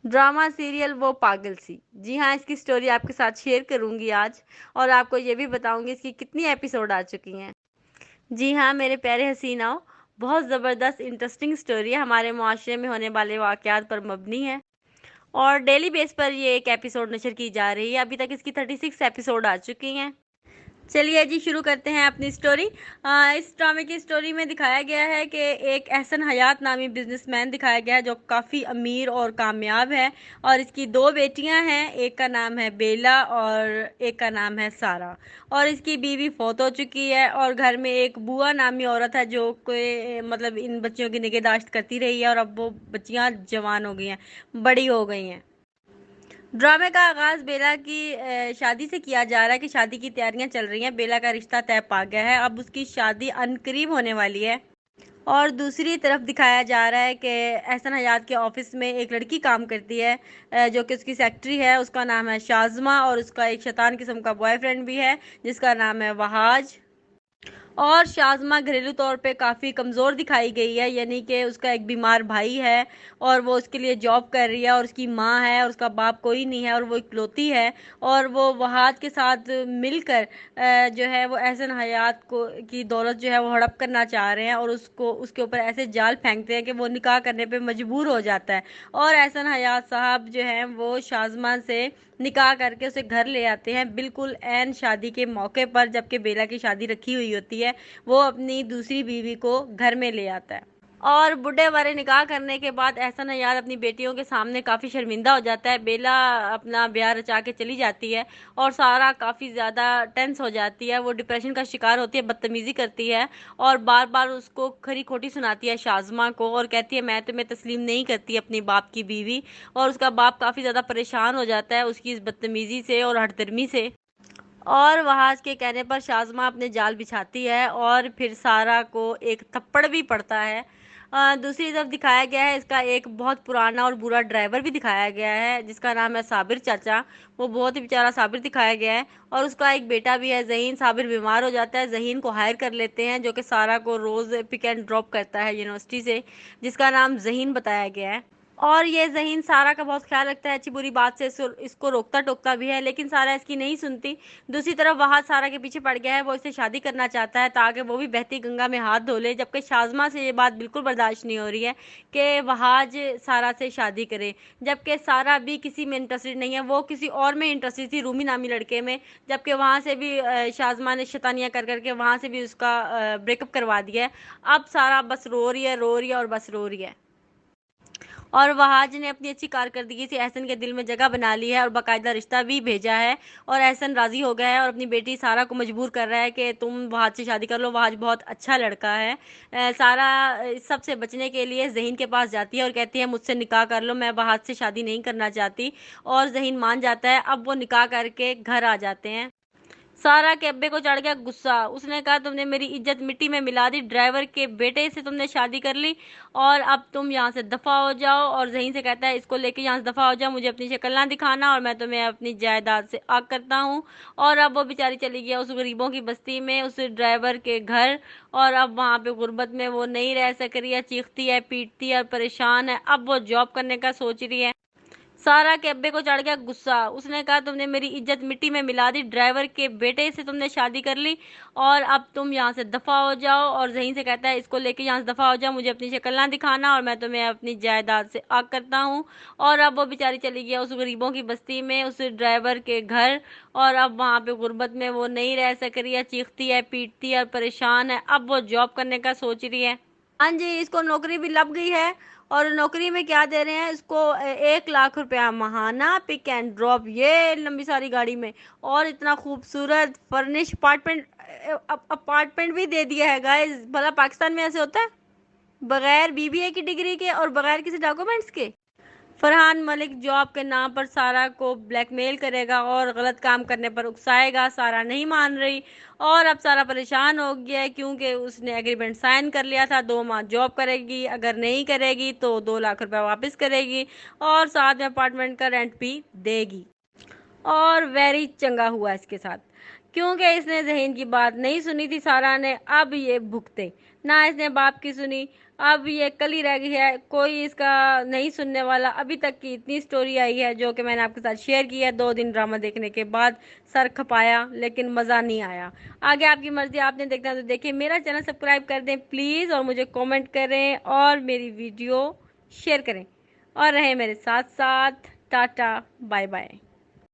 Drama serial वो पागल सी। जी हाँ, इसकी स्टोरी आपके साथ शेयर करूंगी आज, और आपको ये भी बताऊंगी इसकी कितनी एपिसोड आ चुकी हैं। जी हाँ मेरे प्यारे हसीनाओं, बहुत ज़बरदस्त इंटरेस्टिंग स्टोरी है, हमारे मुआशरे में होने वाले वाक़यात पर मबनी है और डेली बेस पर ये एक एपिसोड नशर की जा रही है। अभी तक इसकी 36 एपिसोड आ चुकी हैं। चलिए जी शुरू करते हैं अपनी स्टोरी। इस ड्रामे की स्टोरी में दिखाया गया है कि एक एहसन हयात नामी बिजनेसमैन दिखाया गया है जो काफ़ी अमीर और कामयाब है, और इसकी दो बेटियां हैं, एक का नाम है बेला और एक का नाम है सारा। और इसकी बीवी फौत हो चुकी है और घर में एक बुआ नामी औरत है जो कोई मतलब इन बच्चियों की निगहदाश्त करती रही है, और अब वो बच्चियां जवान हो गई हैं, बड़ी हो गई हैं। ड्रामे का आगाज बेला की शादी से किया जा रहा है कि शादी की तैयारियां चल रही हैं। बेला का रिश्ता तय पा गया है, अब उसकी शादी अनकरीब होने वाली है। और दूसरी तरफ दिखाया जा रहा है कि एहसन हयात के ऑफिस में एक लड़की काम करती है जो कि उसकी सेक्रेटरी है। उसका नाम है शाज़मा और उसका एक शैतान किस्म का बॉयफ्रेंड भी है जिसका नाम है वहाज। और शाज़मा घरेलू तौर पे काफ़ी कमज़ोर दिखाई गई है, यानी कि उसका एक बीमार भाई है और वो उसके लिए जॉब कर रही है, और उसकी माँ है और उसका बाप कोई नहीं है और वो इकलौती है। और वो वहाद के साथ मिलकर जो है वो एहसन हयात को की दौलत जो है वो हड़प करना चाह रहे हैं, और उसको उसके ऊपर ऐसे जाल फेंकते हैं कि वो निकाह करने पे मजबूर हो जाता है। और एहसन हयात साहब जो हैं वो शाज़मा से निकाह करके उसे घर ले आते हैं बिल्कुल ऐन शादी के मौके पर, जबकि बेला की शादी रखी हुई होती है। वो अपनी दूसरी बीवी को घर में ले आता है। और बुढ़े वाले निकाह करने के बाद एहसन हयात अपनी बेटियों के सामने काफ़ी शर्मिंदा हो जाता है। बेला अपना ब्याह रचा के चली जाती है और सारा काफ़ी ज़्यादा टेंस हो जाती है, वो डिप्रेशन का शिकार होती है, बदतमीज़ी करती है और बार बार उसको खरी खोटी सुनाती है शाज़मा को, और कहती है मैं तुम्हें तस्लीम नहीं करती अपनी बाप की बीवी। और उसका बाप काफ़ी ज़्यादा परेशान हो जाता है उसकी इस बदतमीज़ी से और हठधर्मी से। और वहाज के कहने पर शाज़मा अपने जाल बिछाती है और फिर सारा को एक थप्पड़ भी पड़ता है। दूसरी तरफ दिखाया गया है इसका एक बहुत पुराना और बुरा ड्राइवर भी दिखाया गया है जिसका नाम है साबिर चाचा। वो बहुत ही बेचारा साबिर दिखाया गया है, और उसका एक बेटा भी है ज़हीन। साबिर बीमार हो जाता है, ज़हीन को हायर कर लेते हैं जो कि सारा को रोज़ पिक एंड ड्रॉप करता है यूनिवर्सिटी से, जिसका नाम ज़हीन बताया गया है। और ये ज़हीन सारा का बहुत ख्याल रखता है, अच्छी बुरी बात से इसको रोकता टोकता भी है, लेकिन सारा इसकी नहीं सुनती। दूसरी तरफ वहाज सारा के पीछे पड़ गया है, वो इससे शादी करना चाहता है ताकि वो भी बहती गंगा में हाथ धो ले, जबकि शाज़मा से ये बात बिल्कुल बर्दाश्त नहीं हो रही है कि वहाज सारा से शादी करे, जबकि सारा भी किसी में इंटरेस्टेड नहीं है, वो किसी और में इंटरेस्टेड थी, रूमी नामी लड़के में। जबकि वहाँ से भी शाज़मा ने शैतानियाँ कर करके वहाँ से भी उसका ब्रेकअप करवा दिया है। अब सारा बस रो रही है, रो रही है और बस रो रही है। और वहाज ने अपनी अच्छी कारकर्दगी से एहसन के दिल में जगह बना ली है और बाकायदा रिश्ता भी भेजा है, और एहसन राजी हो गया है और अपनी बेटी सारा को मजबूर कर रहा है कि तुम वहाज से शादी कर लो, वहाज बहुत अच्छा लड़का है। सारा इस सब से बचने के लिए ज़हीन के पास जाती है और कहती है मुझसे निकाह कर लो, मैं वहाज से शादी नहीं करना चाहती। और ज़हीन मान जाता है, अब वो निकाह करके घर आ जाते हैं। सारा के अब्बे को चढ़ गया गुस्सा, उसने कहा तुमने मेरी इज्जत मिट्टी में मिला दी, ड्राइवर के बेटे से तुमने शादी कर ली और अब तुम यहाँ से दफा हो जाओ। और ज़हीन से कहता है इसको लेके यहाँ से दफा हो जाओ, मुझे अपनी शक्ल ना दिखाना और मैं तुम्हें अपनी जायदाद से आग करता हूँ। और अब वो बेचारी चली गई उस गरीबों की बस्ती में, उस ड्राइवर के घर, और अब वहाँ पे गुर्बत में वो नहीं रह सक रही है, चीखती है पीटती है और परेशान है। अब वो जॉब करने का सोच रही है। सारा के अब्बे को चढ़ गया गुस्सा, उसने कहा तुमने मेरी इज्जत मिट्टी में मिला दी, ड्राइवर के बेटे से तुमने शादी कर ली और अब तुम यहाँ से दफा हो जाओ। और ज़हीन से कहता है इसको लेके यहाँ से दफा हो जाओ, मुझे अपनी शक्ल ना दिखाना और मैं तुम्हें अपनी जायदाद से आग करता हूँ। और अब वो बेचारी चली गई उस गरीबों की बस्ती में, उस ड्राइवर के घर, और अब वहाँ पे गुर्बत में वो नहीं रह सक रही है, चीखती है पीटती है और परेशान है। अब वो जॉब करने का सोच रही है। हाँ जी, इसको नौकरी भी लग गई है, और नौकरी में क्या दे रहे हैं इसको 1 लाख रुपया महाना, पिक एंड ड्रॉप, ये लंबी सारी गाड़ी में, और इतना खूबसूरत फर्निश अपार्टमेंट, अपार्टमेंट भी दे दिया है गाइस। भला पाकिस्तान में ऐसे होता है? बगैर बीबीए की डिग्री के और बगैर किसी डॉक्यूमेंट्स के। फरहान मलिक जॉब के नाम पर सारा को ब्लैकमेल करेगा और गलत काम करने पर उकसाएगा। सारा नहीं मान रही, और अब सारा परेशान हो गया है क्योंकि उसने एग्रीमेंट साइन कर लिया था, 2 माह जॉब करेगी, अगर नहीं करेगी तो 2 लाख रुपया वापस करेगी और साथ में अपार्टमेंट का रेंट भी देगी। और वेरी चंगा हुआ इसके साथ, क्योंकि इसने ज़हीन की बात नहीं सुनी थी सारा ने। अब ये भुगते, ना इसने बाप की सुनी। अब ये कल ही रह गई है, कोई इसका नहीं सुनने वाला। अभी तक की इतनी स्टोरी आई है जो कि मैंने आपके साथ शेयर की है। 2 दिन ड्रामा देखने के बाद सर खपाया, लेकिन मज़ा नहीं आया। आगे आपकी मर्जी, आपने देखना तो देखिए। मेरा चैनल सब्सक्राइब कर दें प्लीज़, और मुझे कमेंट करें और मेरी वीडियो शेयर करें और रहे मेरे साथ साथ। Tata bye bye.